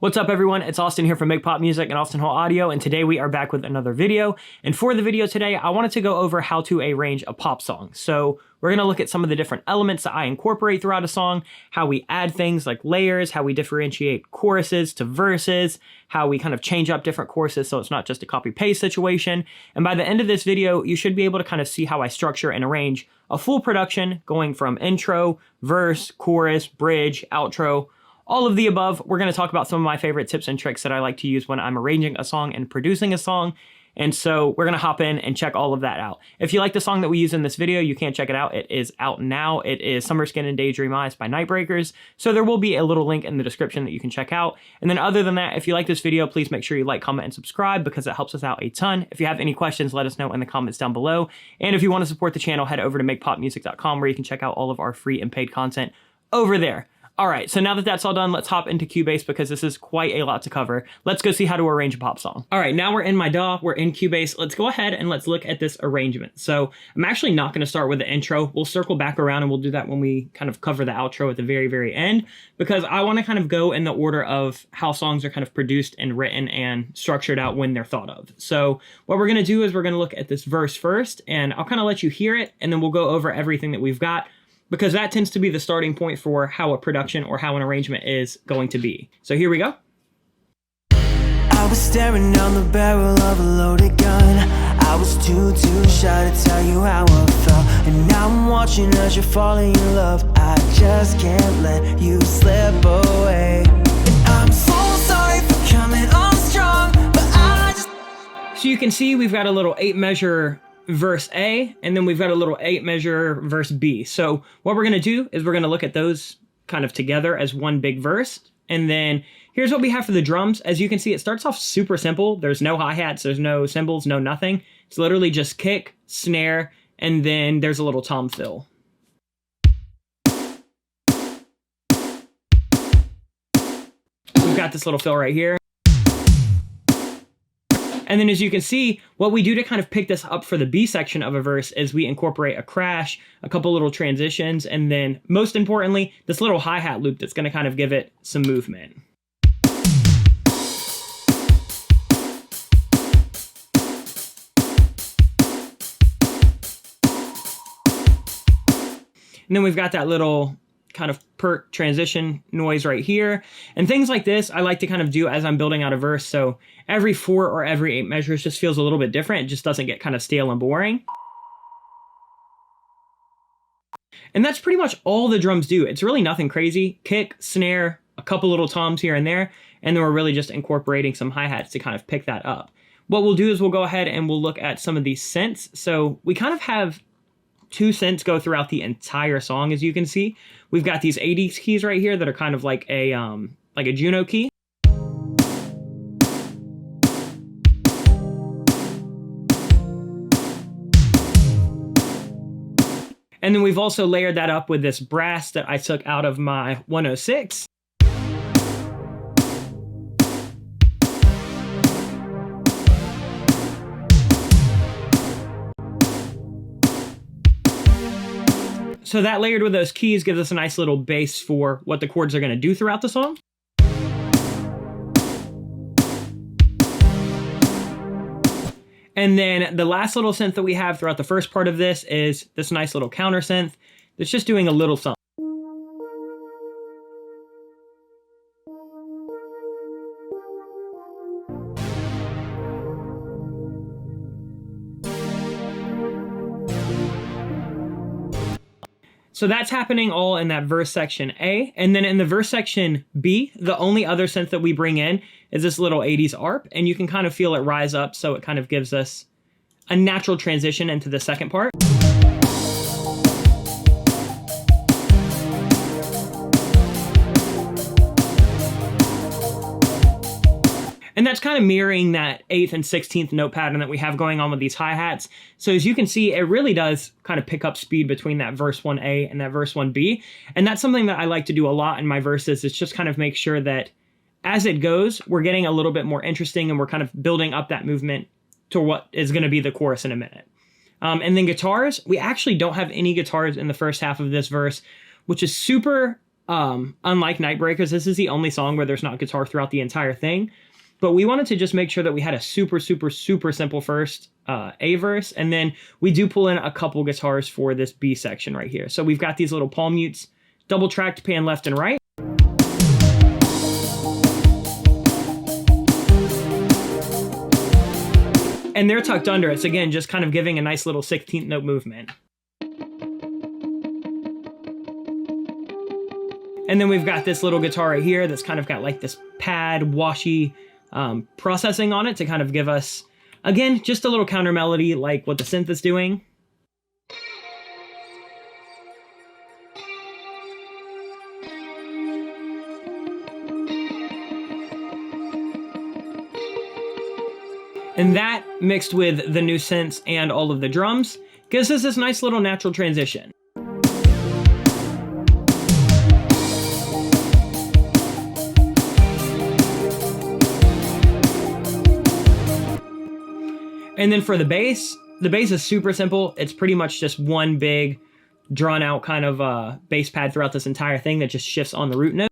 What's up everyone, it's Austin here from Make Pop Music and Austin Hall Audio, and today we are back with another video. And for the video today, I wanted to go over how to arrange a pop song. So we're gonna look at some of the different elements that I incorporate throughout a song, how we add things like layers, how we differentiate choruses to verses, how we kind of change up different choruses so it's not just a copy-paste situation. And by the end of this video, you should be able to kind of see how I structure and arrange a full production going from intro, verse, chorus, bridge, outro, all of the above. We're going to talk about some of my favorite tips and tricks that I like to use when I'm arranging a song and producing a song. And so we're going to hop in and check all of that out. If you like the song that we use in this video, you can check it out. It is out now. It is Summer Skin and Daydream Eyes by Nightbreakers. So there will be a little link in the description that you can check out. And then other than that, if you like this video, please make sure you like, comment, and subscribe because it helps us out a ton. If you have any questions, let us know in the comments down below. And if you want to support the channel, head over to makepopmusic.com where you can check out all of our free and paid content over there. All right, so now that that's all done, let's hop into Cubase because this is quite a lot to cover. Let's go see how to arrange a pop song. All right, now we're in my DAW, we're in Cubase. Let's go ahead and let's look at this arrangement. So I'm actually not gonna start with the intro. We'll circle back around and we'll do that when we kind of cover the outro at the very, very end, because I wanna kind of go in the order of how songs are kind of produced and written and structured out when they're thought of. So what we're gonna do is we're gonna look at this verse first, and I'll kind of let you hear it, and then we'll go over everything that we've got, because that tends to be the starting point for how a production or how an arrangement is going to be. So here we go. I was staring down the barrel of a loaded gun. I was too shy to tell you how I felt. And now I'm watching as you're falling in love. I just can't let you slip away. And I'm so sorry for coming on strong, but I just... So you can see we've got a little 8-measure verse A, and then we've got a little 8-measure verse B. So what we're gonna do is we're gonna look at those kind of together as one big verse. And then here's what we have for the drums. As you can see, it starts off super simple. There's no hi-hats, there's no cymbals, no nothing. It's literally just kick, snare, and then there's a little tom fill. We've got this little fill right here. And then as you can see, what we do to kind of pick this up for the B section of a verse is we incorporate a crash, a couple little transitions, and then most importantly, this little hi-hat loop that's gonna kind of give it some movement. And then we've got that little kind of perk transition noise right here. And things like this, I like to kind of do as I'm building out a verse. So every 4 or every 8 measures just feels a little bit different. It just doesn't get kind of stale and boring. And that's pretty much all the drums do. It's really nothing crazy. Kick, snare, a couple little toms here and there. And then we're really just incorporating some hi-hats to kind of pick that up. What we'll do is we'll go ahead and we'll look at some of these synths. So we kind of have 2 synths go throughout the entire song, as you can see. We've got these 80s keys right here that are kind of like a Juno key. And then we've also layered that up with this brass that I took out of my 106. So that layered with those keys gives us a nice little base for what the chords are going to do throughout the song. And then the last little synth that we have throughout the first part of this is this nice little counter synth that's just doing a little something. So that's happening all in that verse section A. And then in the verse section B, the only other synth that we bring in is this little 80s ARP. And you can kind of feel it rise up, so it kind of gives us a natural transition into the second part. And that's kind of mirroring that 8th and 16th note pattern that we have going on with these hi-hats. So as you can see, it really does kind of pick up speed between that verse 1A and that verse 1B. And that's something that I like to do a lot in my verses. It's just kind of make sure that as it goes, we're getting a little bit more interesting and we're kind of building up that movement to what is going to be the chorus in a minute. And then guitars, we actually don't have any guitars in the first half of this verse, which is super unlike Nightbreakers, this is the only song where there's not guitar throughout the entire thing. But we wanted to just make sure that we had a super simple first A verse, and then we do pull in a couple guitars for this B section right here. So we've got these little palm mutes, double tracked, pan left and right. And they're tucked under it, so again, just kind of giving a nice little 16th note movement. And then we've got this little guitar right here that's kind of got like this pad, washy processing on it to kind of give us, again, just a little counter melody like what the synth is doing. And that, mixed with the new synths and all of the drums, gives us this nice little natural transition. And then for the bass is super simple. It's pretty much just one big, drawn out kind of bass pad throughout this entire thing that just shifts on the root note.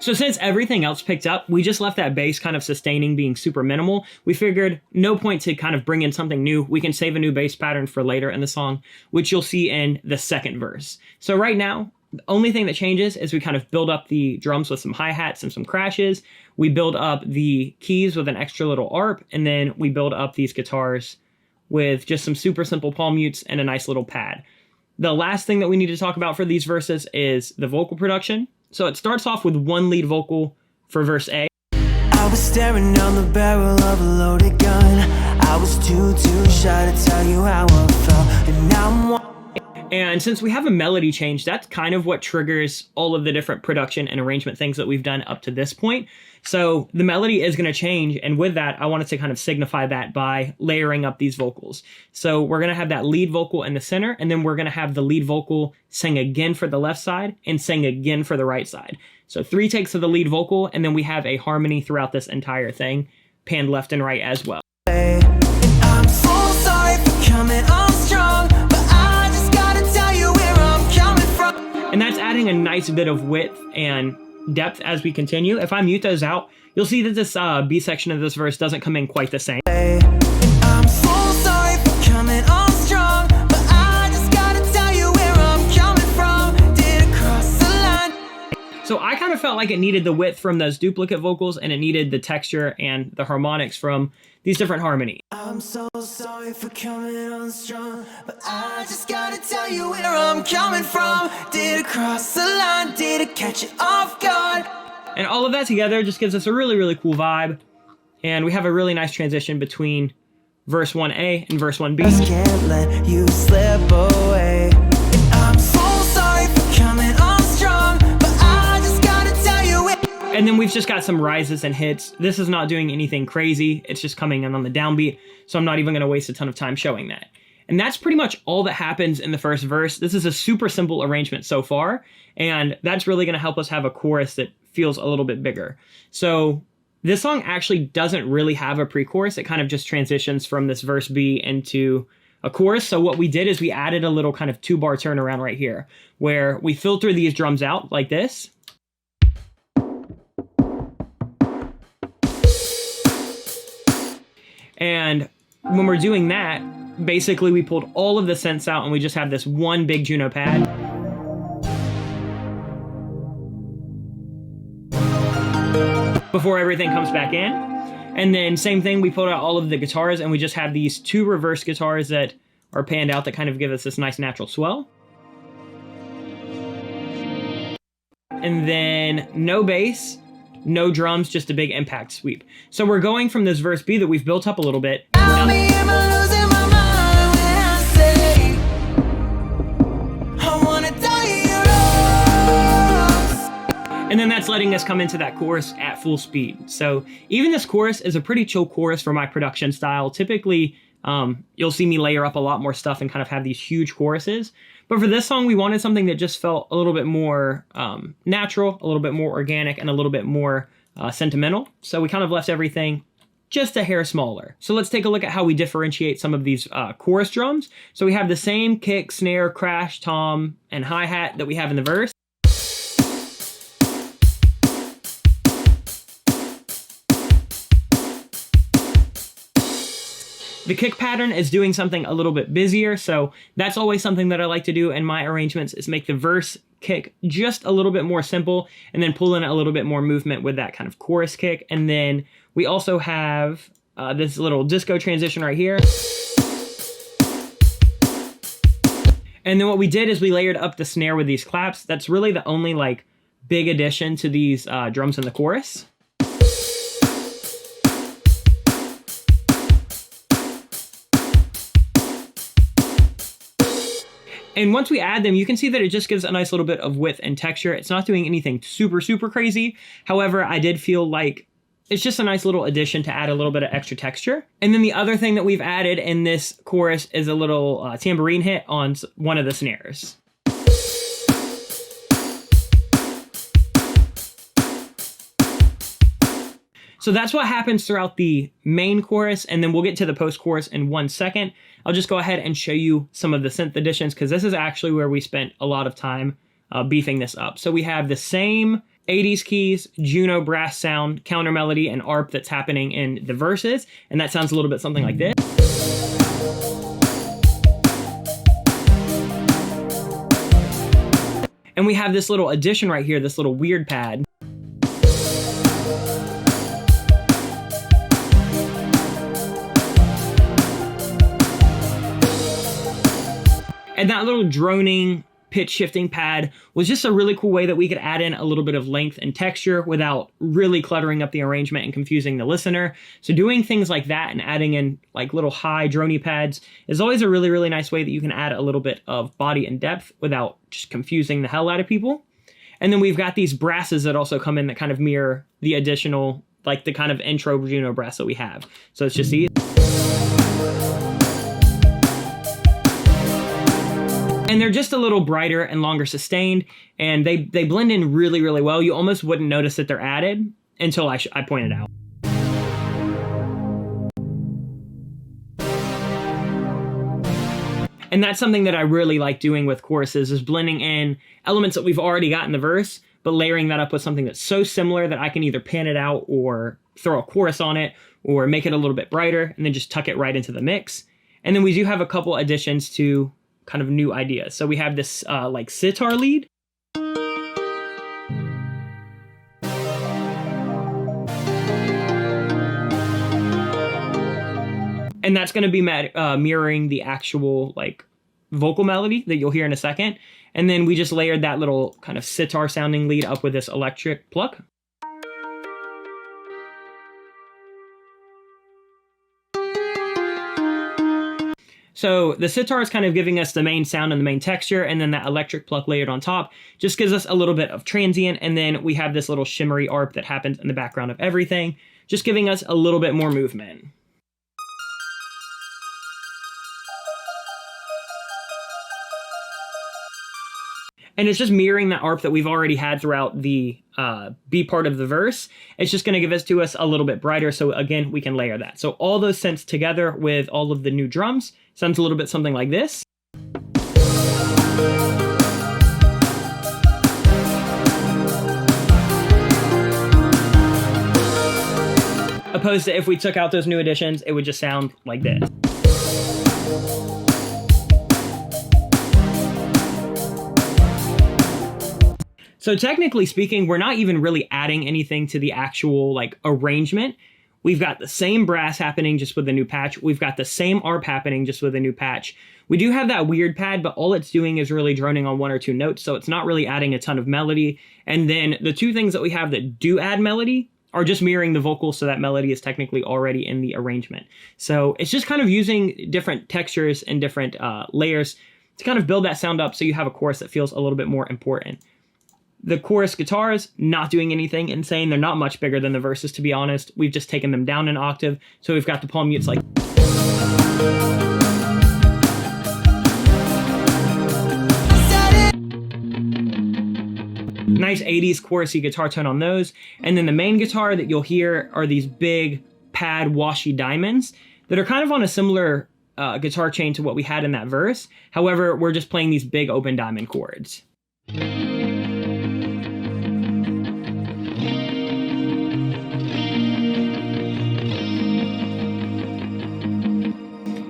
So since everything else picked up, we just left that bass kind of sustaining, being super minimal. We figured no point to kind of bring in something new. We can save a new bass pattern for later in the song, which you'll see in the second verse. So right now, the only thing that changes is we kind of build up the drums with some hi-hats and some crashes. We build up the keys with an extra little arp, and then we build up these guitars with just some super simple palm mutes and a nice little pad. The last thing that we need to talk about for these verses is the vocal production. So it starts off with one lead vocal for verse A. I was staring down the barrel of a loaded gun. I was too shy to tell you how I felt. And now And since we have a melody change, that's kind of what triggers all of the different production and arrangement things that we've done up to this point. So the melody is going to change, and with that, I wanted to kind of signify that by layering up these vocals. So we're going to have that lead vocal in the center, and then we're going to have the lead vocal sing again for the left side and sing again for the right side. So 3 takes of the lead vocal, and then we have a harmony throughout this entire thing, panned left and right as well. and I'm so sorry for coming on strong, but I just gotta tell you where I'm coming from. And that's adding a nice bit of width and depth as we continue. If I mute those out, you'll see that this B section of this verse doesn't come in quite the same. And I'm so sorry for coming on strong, but I just gotta tell you where I'm coming from. Did cross the line. So I kind of felt like it needed the width from those duplicate vocals, and it needed the texture and the harmonics from these different harmonies. I'm so sorry for coming on strong, but I just gotta tell you where I'm coming from. Did it cross the line? Did it catch you off guard? And all of that together just gives us a really cool vibe. And we have a really nice transition between verse 1A and verse 1B. Just can't let you slip away. And I'm so sorry for coming on strong, but I just gotta tell you where. And then we've just got some rises and hits. This is not doing anything crazy. It's just coming in on the downbeat. So I'm not even going to waste a ton of time showing that. And that's pretty much all that happens in the first verse. This is a super simple arrangement so far. And that's really going to help us have a chorus that feels a little bit bigger. So this song actually doesn't really have a pre-chorus. It kind of just transitions from this verse B into a chorus. So what we did is we added a little kind of 2-bar turnaround right here, where we filter these drums out like this. And when we're doing that, basically we pulled all of the synths out and we just have this one big Juno pad. Before everything comes back in. And then same thing, we pulled out all of the guitars and we just have these 2 reverse guitars that are panned out that kind of give us this nice natural swell. And then no bass, no drums, just a big impact sweep. So we're going from this verse B that we've built up a little bit. Am I losing my mind when I say I wanna die yours? And then that's letting us come into that chorus at full speed. So even this chorus is a pretty chill chorus for my production style. Typically, you'll see me layer up a lot more stuff and kind of have these huge choruses. But for this song, we wanted something that just felt a little bit more natural, a little bit more organic, and a little bit more sentimental. So we kind of left everything just a hair smaller. So let's take a look at how we differentiate some of these chorus drums. So we have the same kick, snare, crash, tom, and hi-hat that we have in the verse. The kick pattern is doing something a little bit busier, so that's always something that I like to do in my arrangements, is make the verse kick just a little bit more simple and then pull in a little bit more movement with that kind of chorus kick. And then we also have this little disco transition right here. And then what we did is we layered up the snare with these claps. That's really the only like big addition to these drums in the chorus. And once we add them, you can see that it just gives a nice little bit of width and texture. It's not doing anything super, super crazy. However, I did feel like it's just a nice little addition to add a little bit of extra texture. And then the other thing that we've added in this chorus is a little tambourine hit on one of the snares. So that's what happens throughout the main chorus, and then we'll get to the post-chorus in 1 second. I'll just go ahead and show you some of the synth additions, because this is actually where we spent a lot of time beefing this up. So we have the same 80s keys, Juno brass sound, counter melody, and ARP that's happening in the verses, and that sounds a little bit something like this. And we have this little addition right here, this little weird pad. And that little droning pitch shifting pad was just a really cool way that we could add in a little bit of length and texture without really cluttering up the arrangement and confusing the listener. So doing things like that and adding in like little high drony pads is always a really, really nice way that you can add a little bit of body and depth without just confusing the hell out of people. And then we've got these brasses that also come in that kind of mirror the additional, like the kind of intro Juno brass that we have. So it's just these. And they're just a little brighter and longer sustained, and they blend in really, really well. You almost wouldn't notice that they're added until I point it out. And that's something that I really like doing with choruses, is blending in elements that we've already got in the verse, but layering that up with something that's so similar that I can either pan it out or throw a chorus on it or make it a little bit brighter and then just tuck it right into the mix. And then we do have a couple additions to kind of new ideas. So we have this like sitar lead. And that's going to be mirroring the actual like vocal melody that you'll hear in a second. And then we just layered that little kind of sitar sounding lead up with this electric pluck. So the sitar is kind of giving us the main sound and the main texture, and then that electric pluck layered on top just gives us a little bit of transient, and then we have this little shimmery ARP that happens in the background of everything, just giving us a little bit more movement. And it's just mirroring that ARP that we've already had throughout the B part of the verse. It's just gonna give us a little bit brighter, so again, we can layer that. So all those synths together with all of the new drums sounds a little bit something like this. Opposed to if we took out those new additions, it would just sound like this. So technically speaking, we're not even really adding anything to the actual like arrangement. We've got the same brass happening just with a new patch. We've got the same ARP happening just with a new patch. We do have that weird pad, but all it's doing is really droning on 1 or 2 notes, so it's not really adding a ton of melody. And then the 2 things that we have that do add melody are just mirroring the vocals, so that melody is technically already in the arrangement. So it's just kind of using different textures and different layers to kind of build that sound up so you have a chorus that feels a little bit more important. The chorus guitars, not doing anything insane. They're not much bigger than the verses, to be honest. We've just taken them down an octave. So we've got the palm mutes like... nice 80s chorusy guitar tone on those. And then the main guitar that you'll hear are these big pad washy diamonds that are kind of on a similar guitar chain to what we had in that verse. However, we're just playing these big open diamond chords.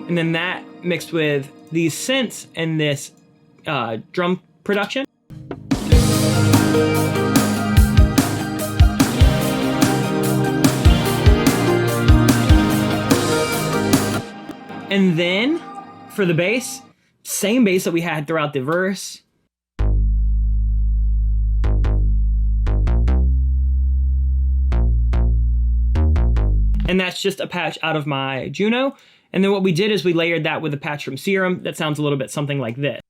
And then that mixed with these synths and this drum production. And then for the bass, same bass that we had throughout the verse. And that's just a patch out of my Juno. And then what we did is we layered that with a patch from Serum that sounds a little bit something like this.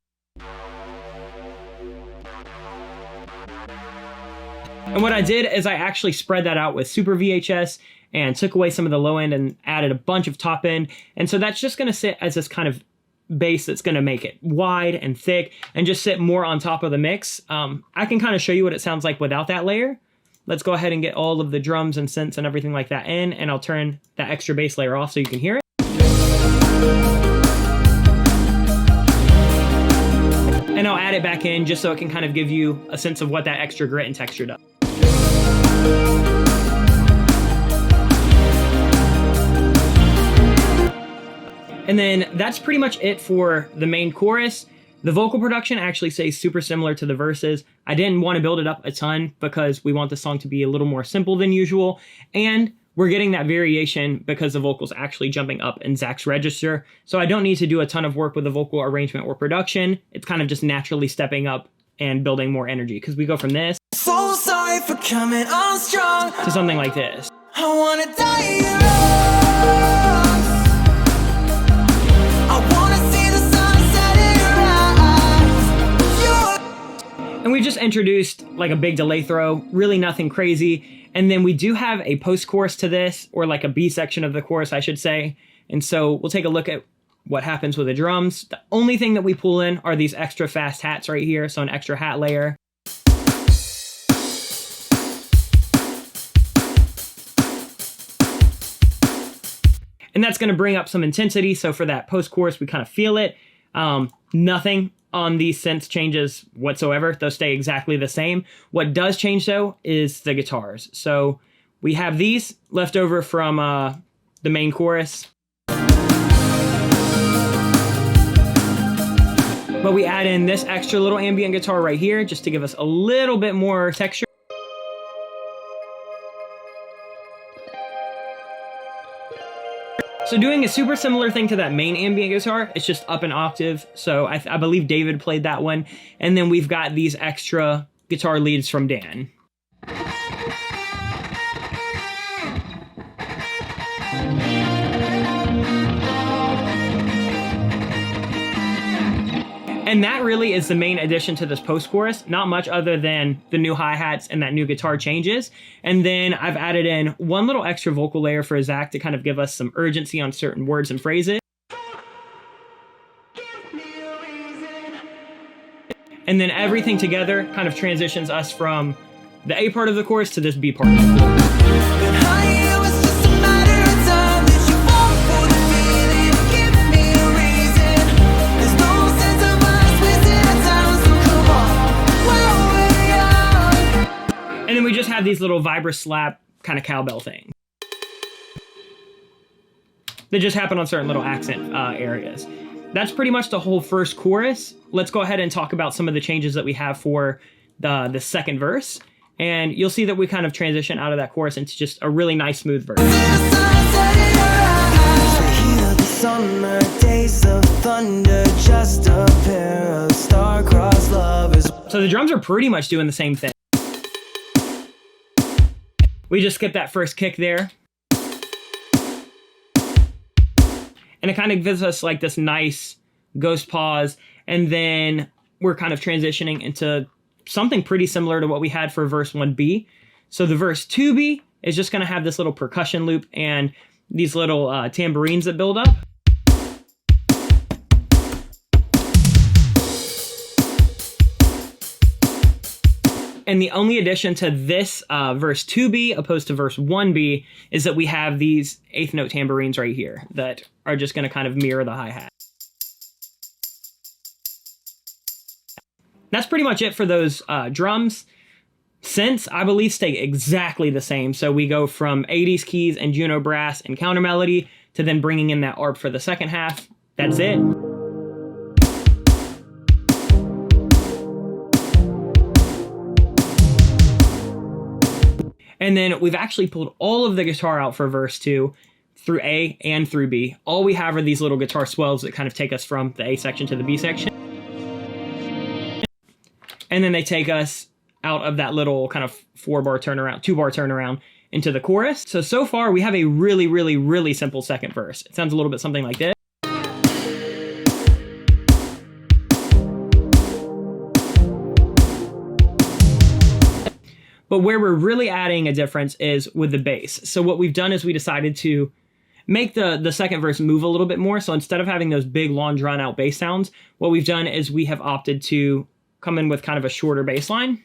And what I did is I actually spread that out with Super VHS and took away some of the low end and added a bunch of top end. And so that's just gonna sit as this kind of bass that's gonna make it wide and thick and just sit more on top of the mix. I can kind of show you what it sounds like without that layer. Let's go ahead and get all of the drums and synths and everything like that in, and I'll turn that extra bass layer off so you can hear it. And I'll add it back in just so it can kind of give you a sense of what that extra grit and texture does. And then that's pretty much it for the main chorus. The vocal production actually stays super similar to the verses. I didn't want to build it up a ton because we want the song to be a little more simple than usual. And we're getting that variation because the vocal's actually jumping up in Zach's register. So I don't need to do a ton of work with the vocal arrangement or production. It's kind of just naturally stepping up and building more energy because we go from this So sorry for coming on strong. to something like this. I wanna die in your arms. I wanna see the sunset in your eyes. And we just introduced like a big delay throw, really nothing crazy. And then we do have a post-chorus to this, or like a B section of the chorus, I should say. And so we'll take a look at what happens with the drums. The only thing that we pull in are these extra fast hats right here, so an extra hat layer. And that's going to bring up some intensity, so for that post-chorus, we kind of feel it. Nothing on these synths changes whatsoever. Those stay exactly the same. What does change, though, is the guitars. So we have these left over from the main chorus. But we add in this extra little ambient guitar right here just to give us a little bit more texture. So doing a super similar thing to that main ambient guitar, it's just up an octave. So I believe David played that one. And then we've got these extra guitar leads from Dan. And that really is the main addition to this post-chorus, not much other than the new hi-hats and that new guitar changes. And then I've added in one little extra vocal layer for Zach to kind of give us some urgency on certain words and phrases. And then everything together kind of transitions us from the A part of the chorus to this B part of the chorus. And then we just have these little vibra slap kind of cowbell things that just happen on certain little accent areas. That's pretty much the whole first chorus. Let's go ahead and talk about some of the changes that we have for the second verse. And you'll see that we kind of transition out of that chorus into just a really nice, smooth verse. Summer days of thunder, just a pair of star-crossed lovers. So the drums are pretty much doing the same thing. We just skipped that first kick there. And it kind of gives us like this nice ghost pause. And then we're kind of transitioning into something pretty similar to what we had for verse 1B. So the verse 2B is just going to have this little percussion loop and these little tambourines that build up. And the only addition to this verse 2B opposed to verse 1B is that we have these eighth note tambourines right here that are just going to kind of mirror the hi-hat. That's pretty much it for those drums. Synths, I believe, stay exactly the same. So we go from 80s keys and Juno brass and counter melody to then bringing in that ARP for the second half. That's it. And then we've actually pulled all of the guitar out for verse 2 through A and through B. All we have are these little guitar swells that kind of take us from the A section to the B section. And then they take us out of that little kind of 4-bar turnaround, 2-bar turnaround into the chorus. So far we have a really, really, really simple second verse. It sounds a little bit something like this. But where we're really adding a difference is with the bass. So what we've done is we decided to make the second verse move a little bit more. So instead of having those big, long, drawn-out bass sounds, what we've done is we have opted to come in with kind of a shorter bass line.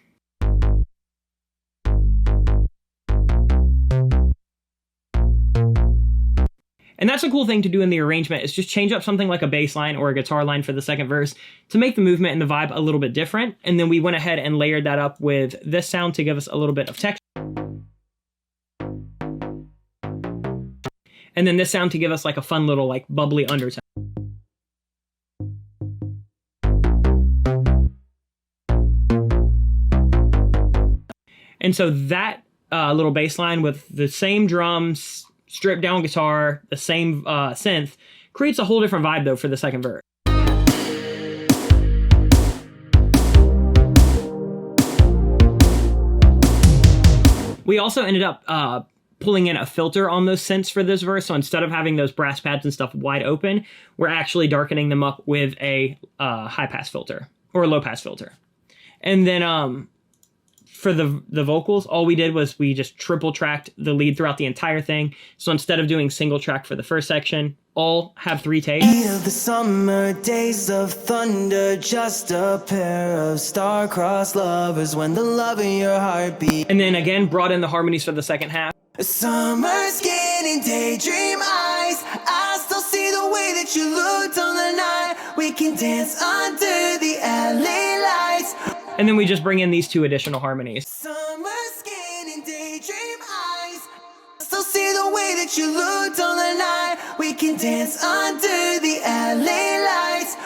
And that's a cool thing to do in the arrangement, is just change up something like a bass line or a guitar line for the second verse to make the movement and the vibe a little bit different. And then we went ahead and layered that up with this sound to give us a little bit of texture. And then this sound to give us like a fun little like bubbly undertone. And so that little bass line with the same drums, stripped down guitar, the same synth, creates a whole different vibe though for the second verse. We also ended up pulling in a filter on those synths for this verse. So instead of having those brass pads and stuff wide open, we're actually darkening them up with a high pass filter or a low pass filter. And then for the vocals, all we did was we just triple tracked the lead throughout the entire thing. So instead of doing single track for the first section, all have 3 takes. The summer days of thunder, just a pair of star-crossed lovers when the love in your heart beat. And then again, brought in the harmonies for the second half. Summer skin and daydream eyes, I still see the way that you looked on the night. We can dance under the LA lights. And then we just bring in these 2 additional harmonies. Summer skin and daydream eyes, still see the way that you looked on the night. We can dance under the LA lights.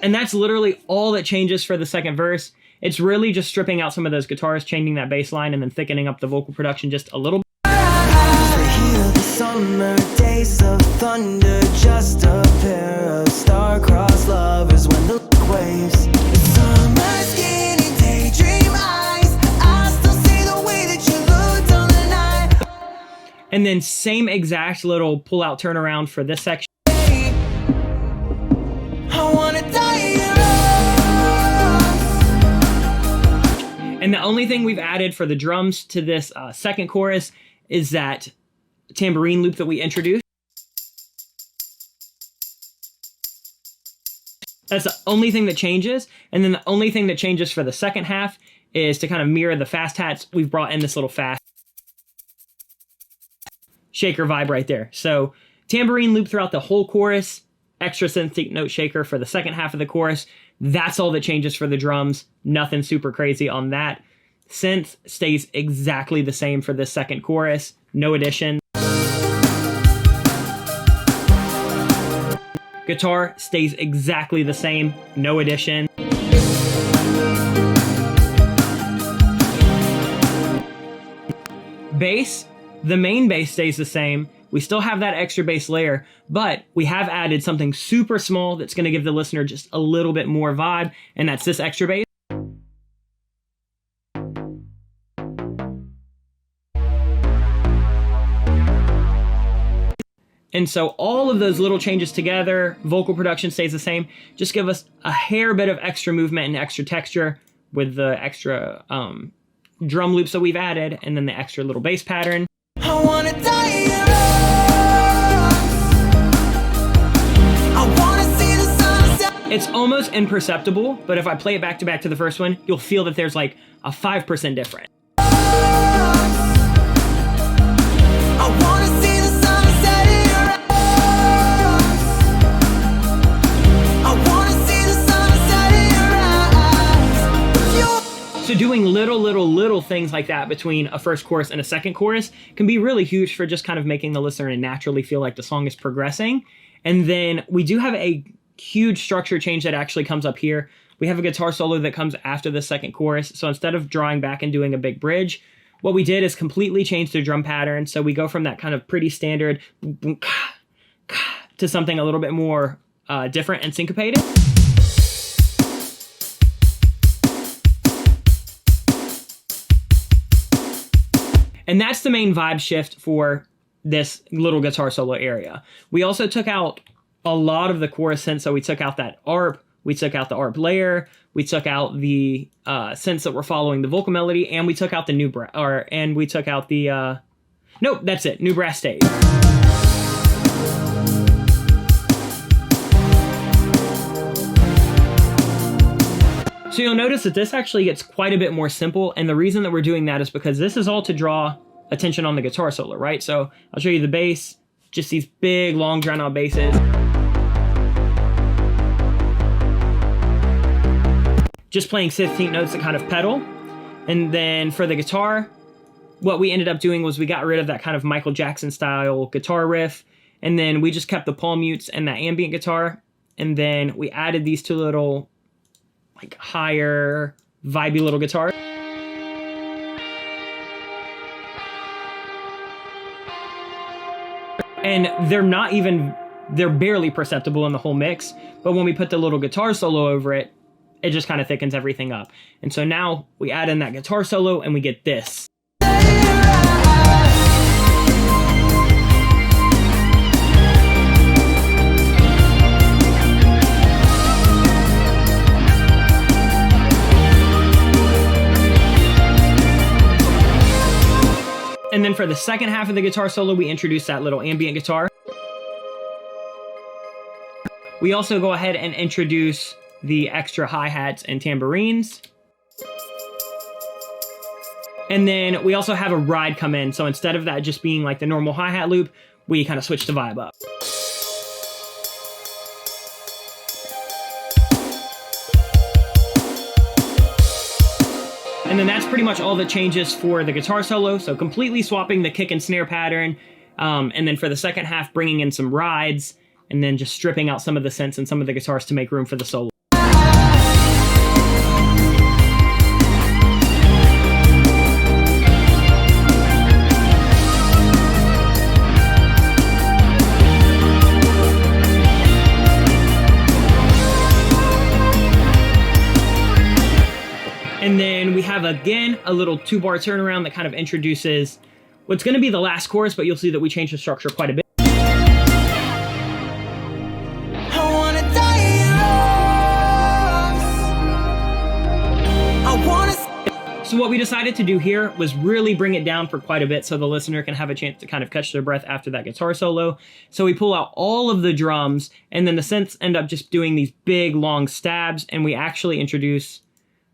And that's literally all that changes for the second verse. It's really just stripping out some of those guitars, changing that bass line, and then thickening up the vocal production just a little bit. The summer days of thunder, just a pair of star-crossed lovers when the waves. Summer skin and daydream eyes, I still see the way that you looked on the night. And then same exact little pull-out turnaround for this section. I wanna die in your arms. And the only thing we've added for the drums to this second chorus is that tambourine loop that we introduced. That's the only thing that changes. And then the only thing that changes for the second half is to kind of mirror the fast hats. We've brought in this little fast shaker vibe right there. So tambourine loop throughout the whole chorus, extra synth note shaker for the second half of the chorus. That's all that changes for the drums. Nothing super crazy on that. Synth stays exactly the same for this second chorus. No addition. Guitar stays exactly the same. No addition. Bass, the main bass stays the same. We still have that extra bass layer, but we have added something super small that's going to give the listener just a little bit more vibe, and that's this extra bass. And so all of those little changes together, vocal production stays the same, just give us a hair bit of extra movement and extra texture with the extra drum loops that we've added, and then the extra little bass pattern. I wanna die in your arms. I wanna see the sunset. It's almost imperceptible, but if I play it back to back to the first one, you'll feel that there's like a 5% difference. So doing little things like that between a first chorus and a second chorus can be really huge for just kind of making the listener naturally feel like the song is progressing. And then we do have a huge structure change that actually comes up here. We have a guitar solo that comes after the second chorus. So instead of drawing back and doing a big bridge, what we did is completely change the drum pattern. So we go from that kind of pretty standard to something a little bit more different and syncopated. And that's the main vibe shift for this little guitar solo area. We also took out a lot of the chorus synths. So we took out that ARP, we took out the ARP layer, we took out the synths that were following the vocal melody, and we took out the new brass, and we took out the, nope, that's it, new brass stage. So you'll notice that this actually gets quite a bit more simple, and the reason that we're doing that is because this is all to draw attention on the guitar solo, right? So I'll show you the bass, just these big, long, drawn-out basses. Just playing 16th notes that kind of pedal. And then for the guitar, what we ended up doing was we got rid of that kind of Michael Jackson style guitar riff, and then we just kept the palm mutes and that ambient guitar, and then we added these two little like higher, vibey little guitar. And they're barely perceptible in the whole mix, but when we put the little guitar solo over it, it just kind of thickens everything up. And so now we add in that guitar solo and we get this. And then for the second half of the guitar solo, we introduce that little ambient guitar. We also go ahead and introduce the extra hi-hats and tambourines. And then we also have a ride come in. So instead of that just being like the normal hi-hat loop, we kind of switch the vibe up. And then that's pretty much all that changes for the guitar solo. So completely swapping the kick and snare pattern. And then for the second half, bringing in some rides, and then just stripping out some of the synths and some of the guitars to make room for the solo. And then we have, again, a little 2-bar turnaround that kind of introduces what's going to be the last chorus, but you'll see that we changed the structure quite a bit. So what we decided to do here was really bring it down for quite a bit so the listener can have a chance to kind of catch their breath after that guitar solo. So we pull out all of the drums, and then the synths end up just doing these big, long stabs, and we actually introduce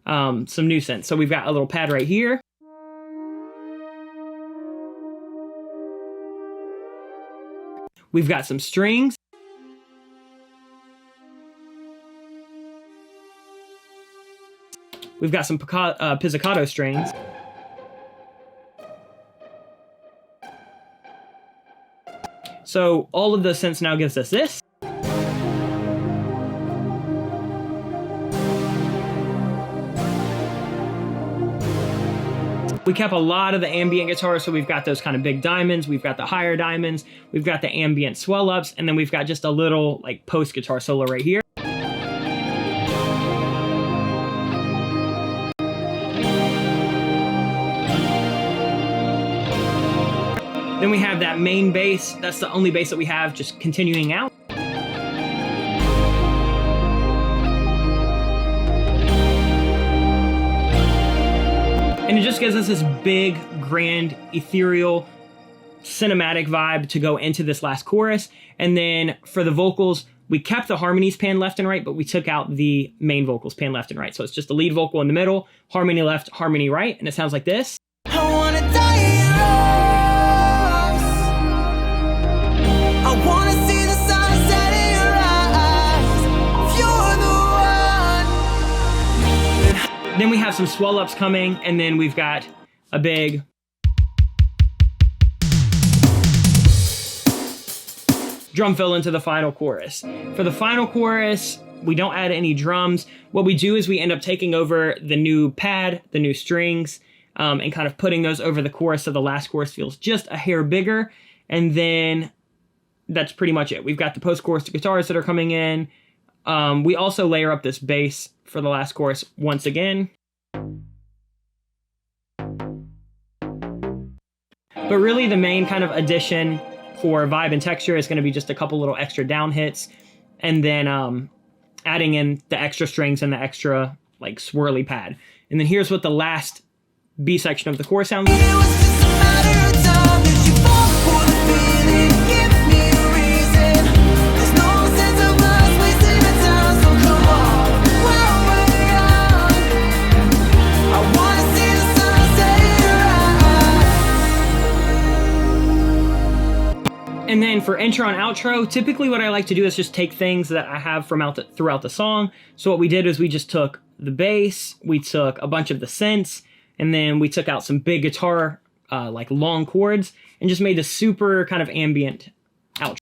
some new synths. So we've got a little pad right here. We've got some strings. We've got some pizzicato strings. So all of the synths now gives us this. We kept a lot of the ambient guitars, so we've got those kind of big diamonds, we've got the higher diamonds, we've got the ambient swell ups, and then we've got just a little like post guitar solo right here. Then we have that main bass, that's the only bass that we have, just continuing out. And it just gives us this big, grand, ethereal, cinematic vibe to go into this last chorus. And then for the vocals, we kept the harmonies pan left and right, but we took out the main vocals pan left and right. So it's just the lead vocal in the middle, harmony left, harmony right, and it sounds like this. I wanna die in your arms. I wanna see the sunset in your eyes. If you're the one. Then we have some swell ups coming, and then we've got a big drum fill into the final chorus. For the final chorus, we don't add any drums. What we do is we end up taking over the new pad, the new strings, and kind of putting those over the chorus so the last chorus feels just a hair bigger. And then that's pretty much it. We've got the post-chorus guitars that are coming in. We also layer up this bass for the last chorus once again. But really the main kind of addition for vibe and texture is going to be just a couple little extra down hits, and then adding in the extra strings and the extra like swirly pad. And then here's what the last B section of the chorus sounds like. And then for intro and outro, typically what I like to do is just take things that I have from throughout the song. So what we did is we just took the bass, we took a bunch of the synths, and then we took out some big guitar, like long chords, and just made a super kind of ambient outro.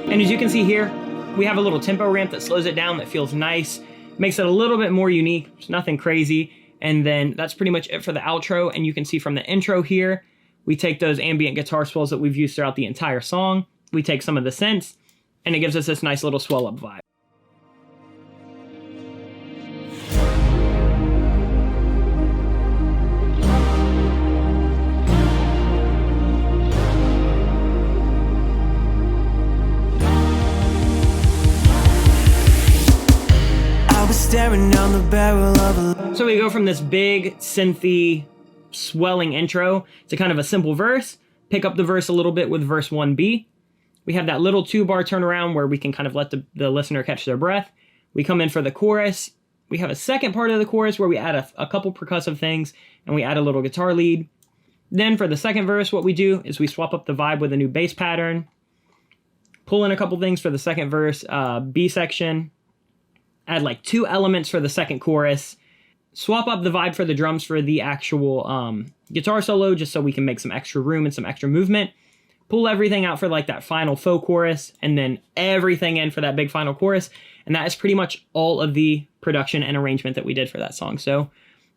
And as you can see here, we have a little tempo ramp that slows it down, that feels nice, makes it a little bit more unique. It's nothing crazy. And then that's pretty much it for the outro. And you can see from the intro here, we take those ambient guitar swells that we've used throughout the entire song. We take some of the synths, and it gives us this nice little swell up vibe. Staring down the barrel of a... So we go from this big synthy swelling intro to kind of a simple verse, pick up the verse a little bit with verse 1B. We have that little 2-bar turnaround where we can kind of let the listener catch their breath. We come in for the chorus. We have a second part of the chorus where we add a couple percussive things, and we add a little guitar lead. Then for the second verse, what we do is we swap up the vibe with a new bass pattern, pull in a couple things for the second verse, B section, add like 2 elements for the second chorus, swap up the vibe for the drums for the actual guitar solo, just so we can make some extra room and some extra movement, pull everything out for like that final faux chorus, and then everything in for that big final chorus. And that is pretty much all of the production and arrangement that we did for that song. So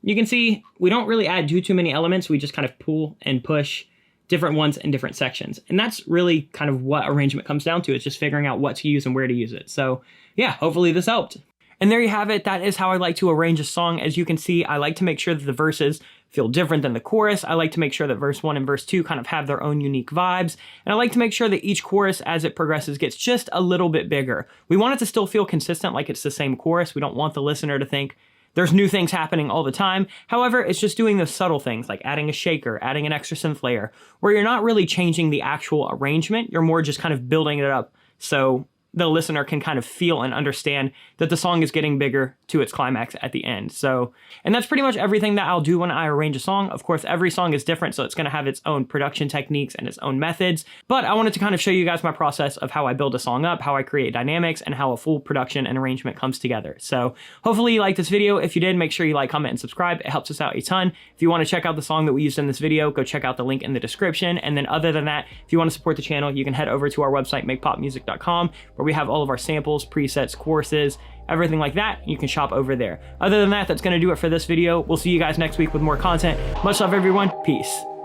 you can see we don't really add too many elements. We just kind of pull and push different ones in different sections. And that's really kind of what arrangement comes down to. It's just figuring out what to use and where to use it. So yeah, hopefully this helped. And there you have it. That is how I like to arrange a song. As you can see, I like to make sure that the verses feel different than the chorus. I like to make sure that verse 1 and verse 2 kind of have their own unique vibes. And I like to make sure that each chorus, as it progresses, gets just a little bit bigger. We want it to still feel consistent, like it's the same chorus. We don't want the listener to think there's new things happening all the time. However, it's just doing the subtle things like adding a shaker, adding an extra synth layer, where you're not really changing the actual arrangement. You're more just kind of building it up so the listener can kind of feel and understand that the song is getting bigger to its climax at the end. So, and that's pretty much everything that I'll do when I arrange a song. Of course, every song is different, so it's going to have its own production techniques and its own methods. But I wanted to kind of show you guys my process of how I build a song up, how I create dynamics, and how a full production and arrangement comes together. So hopefully you liked this video. If you did, make sure you like, comment, and subscribe. It helps us out a ton. If you want to check out the song that we used in this video, go check out the link in the description. And then other than that, if you want to support the channel, you can head over to our website, makepopmusic.com, where we have all of our samples, presets, courses, everything like that. You can shop over there. Other than that, that's going to do it for this video. We'll see you guys next week with more content. Much love, everyone. Peace.